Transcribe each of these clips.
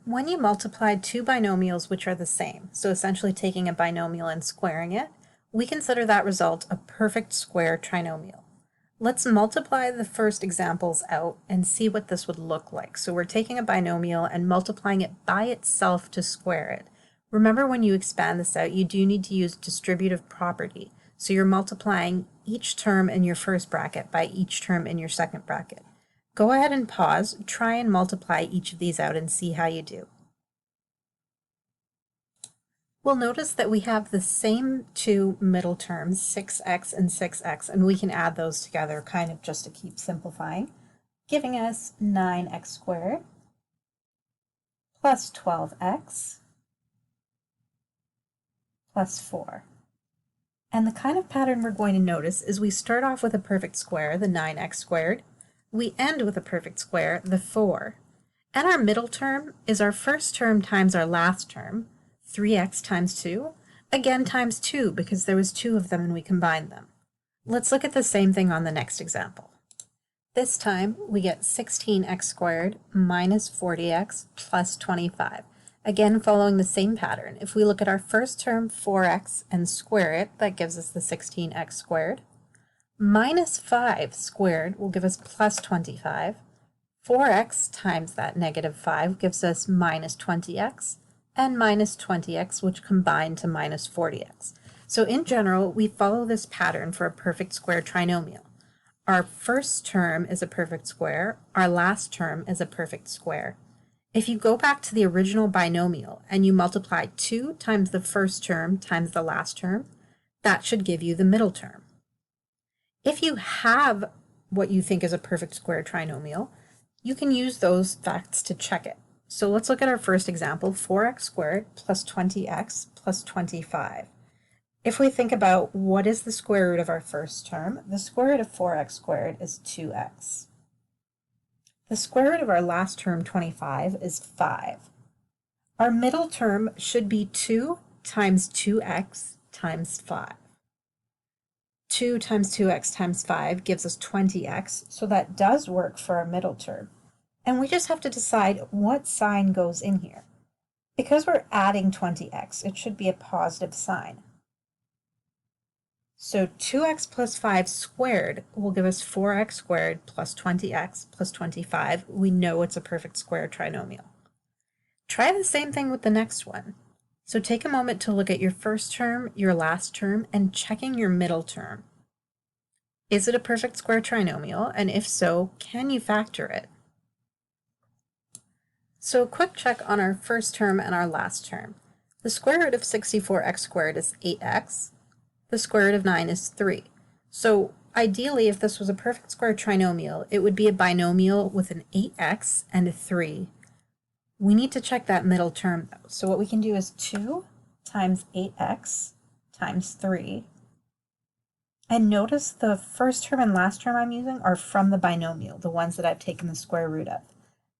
When you multiply two binomials which are the same, so essentially taking a binomial and squaring it, we consider that result a perfect square trinomial. Let's multiply the first examples out and see what this would look like. So we're taking a binomial and multiplying it by itself to square it. Remember, when you expand this out, you do need to use distributive property. So you're multiplying each term in your first bracket by each term in your second bracket. Go ahead and pause, try and multiply each of these out and see how you do. We'll notice that we have the same two middle terms, 6x and 6x, and we can add those together kind of just to keep simplifying, giving us 9x squared plus 12x plus 4. And the kind of pattern we're going to notice is we start off with a perfect square, the 9x squared. We end with a perfect square, the 4. And our middle term is our first term times our last term, 3x times 2, again times 2 because there was 2 of them and we combined them. Let's look at the same thing on the next example. This time we get 16x squared minus 40x plus 25. Again, following the same pattern. If we look at our first term, 4x, and square it, that gives us the 16x squared. Minus 5 squared will give us plus 25. 4x times that negative 5 gives us minus 20x, and minus 20x, which combine to minus 40x. So in general, we follow this pattern for a perfect square trinomial. Our first term is a perfect square, our last term is a perfect square. If you go back to the original binomial and you multiply 2 times the first term times the last term, that should give you the middle term. If you have what you think is a perfect square trinomial, you can use those facts to check it. So let's look at our first example, 4x squared plus 20x plus 25. If we think about what is the square root of our first term, the square root of 4x squared is 2x. The square root of our last term, 25, is 5. Our middle term should be 2 times 2x times 5. 2 times 2x times 5 gives us 20x, so that does work for our middle term. And we just have to decide what sign goes in here. Because we're adding 20x, it should be a positive sign. So 2x plus 5 squared will give us 4x squared plus 20x plus 25. We know it's a perfect square trinomial. Try the same thing with the next one. So take a moment to look at your first term, your last term, and checking your middle term. Is it a perfect square trinomial? And if so, can you factor it? So a quick check on our first term and our last term. The square root of 64x squared is 8x. The square root of 9 is 3. So ideally, if this was a perfect square trinomial, it would be a binomial with an 8x and a 3. We need to check that middle term though. So what we can do is 2 times 8x times 3. And notice the first term and last term I'm using are from the binomial, the ones that I've taken the square root of.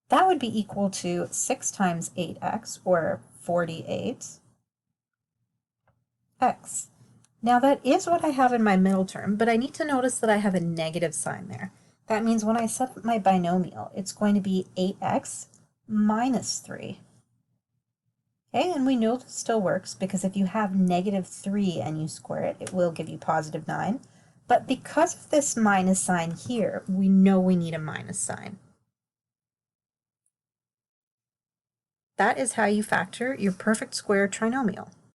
That would be equal to 6 times 8x, or 48x. Now that is what I have in my middle term, but I need to notice that I have a negative sign there. That means when I set up my binomial, it's going to be 8x minus 3. Okay, and we know this still works because if you have negative 3 and you square it, it will give you positive 9. But because of this minus sign here, we know we need a minus sign. That is how you factor your perfect square trinomial.